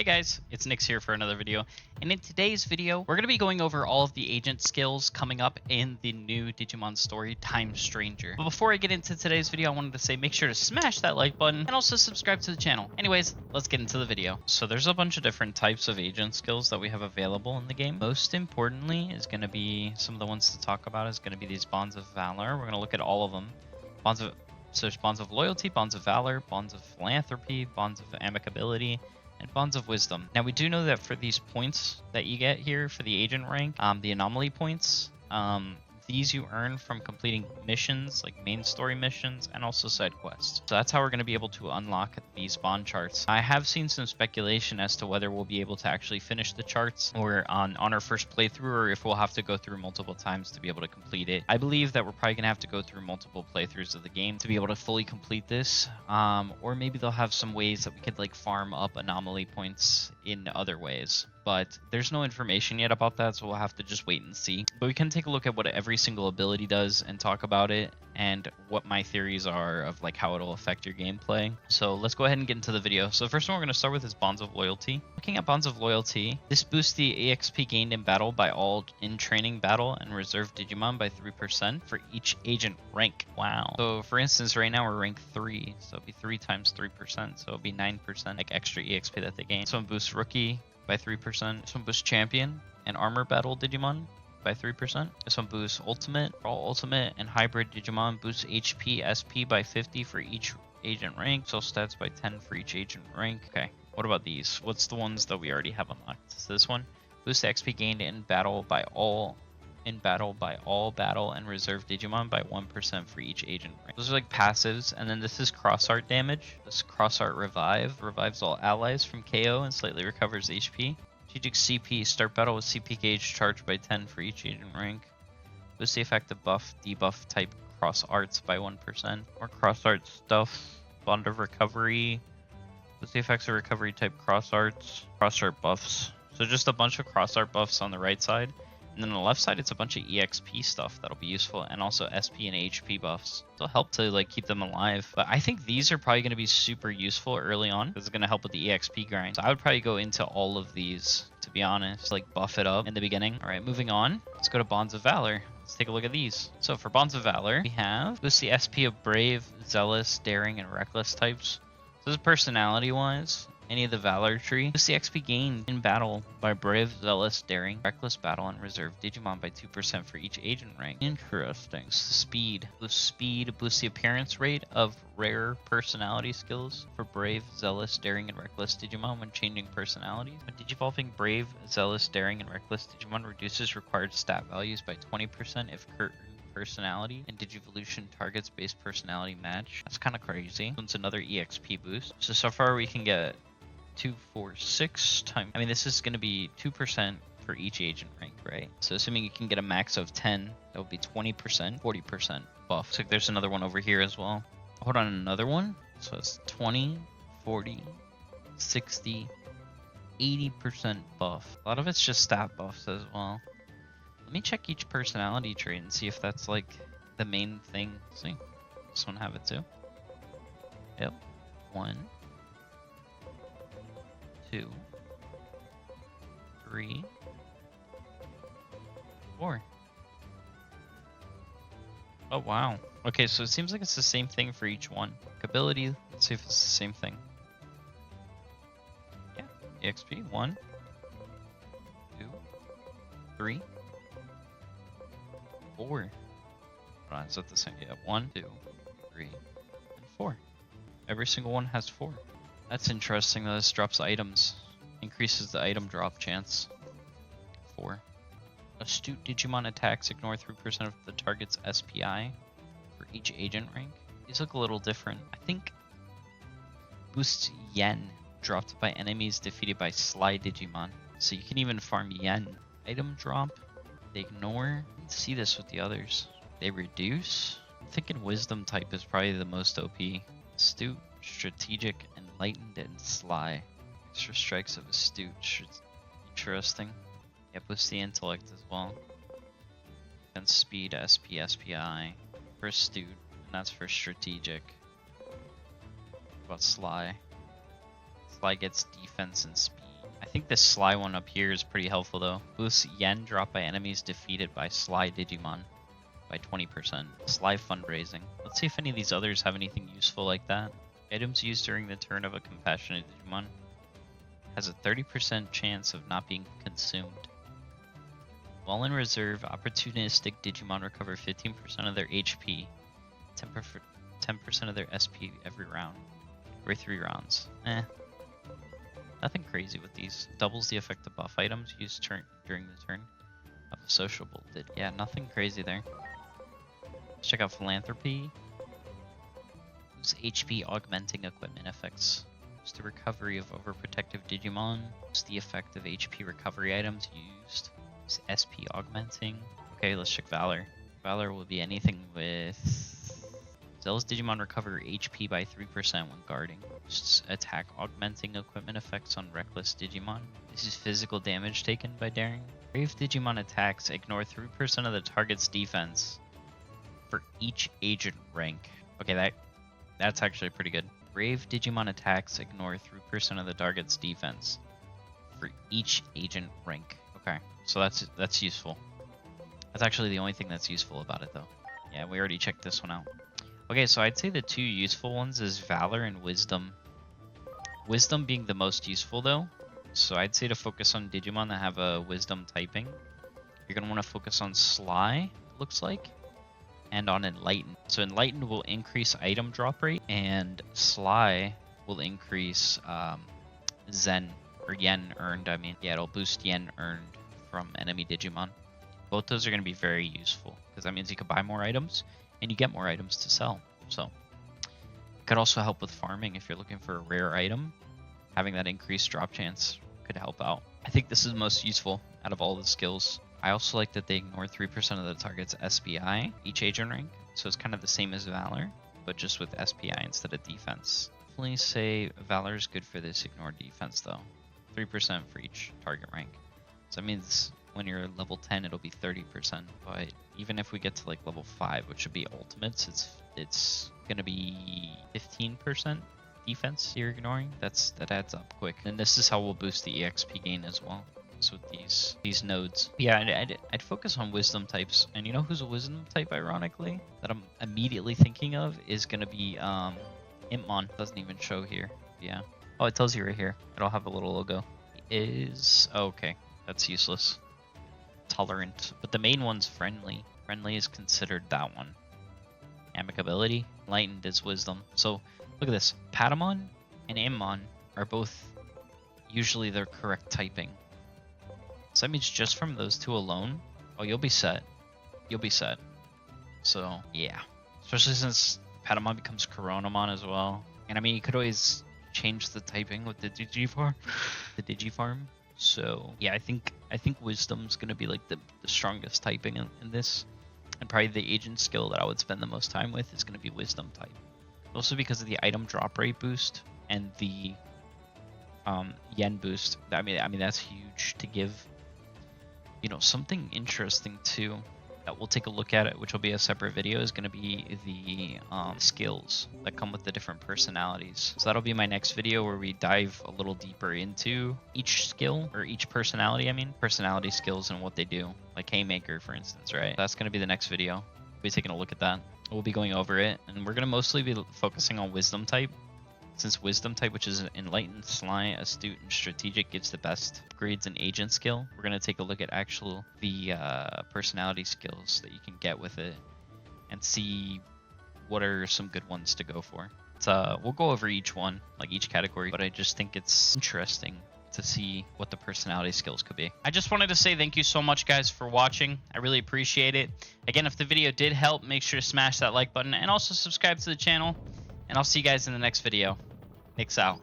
guys, it's Nix here for another video, and in today's video, we're going to be going over all of the agent skills coming up in the new Digimon Story Time Stranger. But before I get into today's video, I wanted to say make sure to smash that like button and also subscribe to the channel. Anyways, let's get into the video. So there's a bunch of different types of agent skills that we have available in the game. Most importantly is going to be, some of the ones to talk about is going to be these bonds of valor. We're going to look at all of them. So there's bonds of loyalty, bonds of valor, bonds of philanthropy, bonds of amicability, and bonds of wisdom. Now we do know that for these points that you get here for the agent rank, the anomaly points, these you earn from completing missions, like main story missions, and also side quests. So that's how we're going to be able to unlock these bond charts. I have seen some speculation as to whether we'll be able to actually finish the charts or on our first playthrough, or if we'll have to go through multiple times to be able to complete it. I believe that we're probably going to have to go through multiple playthroughs of the game to be able to fully complete this, or maybe they'll have some ways that we could like farm up anomaly points in other ways. But there's no information yet about that, so we'll have to just wait and see. But we can take a look at what every single ability does and talk about it, and what my theories are of like how it'll affect your gameplay. So let's go ahead and get into the video. So the first one we're going to start with is Bonds of Loyalty. Looking at Bonds of Loyalty, this boosts the EXP gained in battle by all in training battle and reserve Digimon by 3% for each agent rank. Wow. So for instance, right now we're rank 3, so it'll be 3 times 3%, so it'll be 9% like extra EXP that they gain. This one boosts Rookie by 3%. This one boosts Champion and Armor Battle Digimon by 3%. This one boosts Ultimate. All Ultimate and Hybrid Digimon boosts HP, SP by 50 for each agent rank. So stats by 10 for each agent rank. Okay, what about these? What's the ones that we already have unlocked? So this one boosts XP gained in battle by all battle and reserve Digimon by 1% for each agent rank. Those are like passives, and then this is cross art damage. This cross art revives all allies from KO and slightly recovers HP. Strategic CP, start battle with CP gauge charged by 10 for each agent rank. Boost the effect of buff, debuff type cross arts by 1%. More cross art stuff. Bond of recovery. Boost the effects of recovery type cross arts. Cross art buffs. So just a bunch of cross art buffs on the right side. And then on the left side, it's a bunch of EXP stuff that'll be useful, and also SP and HP buffs. It'll help to like keep them alive. But I think these are probably going to be super useful early on, because it's going to help with the EXP grind. So I would probably go into all of these, to be honest, like buff it up in the beginning. All right, moving on. Let's go to Bonds of Valor. Let's take a look at these. So for Bonds of Valor, we have boost the SP of Brave, Zealous, Daring, and Reckless types. So this is personality-wise. Any of the Valor tree. Boost the XP gained in battle by Brave, Zealous, Daring, Reckless Battle, and Reserve Digimon by 2% for each agent rank. Interesting. So speed. Boosts the appearance rate of rare personality skills for Brave, Zealous, Daring, and Reckless Digimon when changing personalities. When digivolving Brave, Zealous, Daring, and Reckless Digimon reduces required stat values by 20% if current personality and Digivolution targets base personality match. That's kind of crazy. This one's another EXP boost. So far we can get 2, 4, 6 times. I mean, this is going to be 2% for each agent rank, right? So assuming you can get a max of 10, that would be 20%, 40% buff. So there's another one over here as well. Hold on, another one. So it's 20, 40, 60, 80% buff. A lot of it's just stat buffs as well. Let me check each personality trait and see if that's like the main thing. See, this one have it too. Yep. 1, 2, 3, 4. Oh wow. Okay, so it seems like it's the same thing for each one. Ability, let's see if it's the same thing. Yeah, EXP, 1, 2, 3, 4. Hold on, is that the same? Yeah, 1, 2, 3, and 4. Every single one has 4. That's interesting that this drops items. Increases the item drop chance. 4. Astute Digimon attacks ignore 3% of the target's SPI for each agent rank. These look a little different. I think boosts Yen dropped by enemies defeated by Sly Digimon. So you can even farm Yen. Item drop. They ignore. Let's see this with the others. They reduce. I'm thinking Wisdom type is probably the most OP. Astute, Strategic, Enlightened, and Sly. Extra strikes of Astute. Interesting. Yeah, boost the Intellect as well. And Speed, SP, SPI. For Astute, and that's for Strategic. What about Sly? Sly gets defense and speed. think this Sly one up here is pretty helpful though. Boosts yen dropped by enemies defeated by Sly Digimon by 20%. Sly fundraising. Let's see if any of these others have anything useful like that. Items used during the turn of a compassionate Digimon has a 30% chance of not being consumed. While in reserve, opportunistic Digimon recover 15% of their HP, 10% of their SP every round, every 3 rounds. Nothing crazy with these. Doubles the effect of buff items used during the turn of a sociable did. Yeah, nothing crazy there. Let's check out philanthropy. Use HP augmenting equipment effects. Use the recovery of overprotective Digimon. Use the effect of HP recovery items used. Use SP augmenting. Okay, let's check valor. Valor will be anything with Zealous Digimon recover HP by 3% when guarding. Attack augmenting equipment effects on reckless Digimon. This is physical damage taken by daring. Brave Digimon attacks ignore 3% of the target's defense for each agent rank. Okay, that's actually pretty good. Brave Digimon attacks ignore 3% of the target's defense for each agent rank. Okay, so that's useful. That's actually the only thing that's useful about it though. Yeah, we already checked this one out. Okay, so I'd say the 2 useful ones is Valor and Wisdom. Wisdom being the most useful though. So I'd say to focus on Digimon that have a Wisdom typing. You're going to want to focus on Sly, looks like, and on Enlighten. So Enlighten will increase item drop rate, and Sly will increase Zen, or Yen earned, I mean. Yeah, it'll boost Yen earned from enemy Digimon. Both those are going to be very useful, because that means you can buy more items, and you get more items to sell. So it could also help with farming if you're looking for a rare item. Having that increased drop chance could help out. I think this is most useful out of all the skills. I also like that they ignore 3% of the target's SPI, each agent rank. So it's kind of the same as Valor, but just with SPI instead of defense. Definitely say Valor is good for this ignore defense though. 3% for each target rank. So that means when you're level 10, it'll be 30%. But even if we get to like level 5, which would be ultimates, it's gonna be 15% defense you're ignoring. That adds up quick. And this is how we'll boost the EXP gain as well. So with these nodes. Yeah, I'd focus on wisdom types. And you know who's a wisdom type, ironically, that I'm immediately thinking of is gonna be Impmon. Doesn't even show here. Yeah. Oh, it tells you right here. It'll have a little logo. Okay. That's useless. Tolerant, but the main one's friendly. Friendly is considered that one. Amicability, enlightened is wisdom. So look at this. Patamon and Immon are both usually their correct typing. So that means just from those 2 alone, oh, you'll be set. You'll be set. So yeah, especially since Patamon becomes Coronamon as well. And I mean, you could always change the typing with the Digifarm. So yeah, I think Wisdom's gonna be like the strongest typing in this, and probably the agent skill that I would spend the most time with is gonna be Wisdom type. Also because of the item drop rate boost and the yen boost. I mean that's huge to give. You know, something interesting too that we'll take a look at it, which will be a separate video, is going to be the skills that come with the different personalities. So that'll be my next video where we dive a little deeper into each skill, or each personality, personality skills and what they do. Like Haymaker, for instance, right? That's going to be the next video. We'll be taking a look at that. We'll be going over it, and we're going to mostly be focusing on Wisdom type. Since Wisdom type, which is Enlightened, Sly, Astute, and Strategic, gives the best grades in agent skill, we're going to take a look at the personality skills that you can get with it and see what are some good ones to go for. We'll go over each one, like each category, but I just think it's interesting to see what the personality skills could be. I just wanted to say thank you so much, guys, for watching. I really appreciate it. Again, if the video did help, make sure to smash that like button and also subscribe to the channel, and I'll see you guys in the next video. Nix out.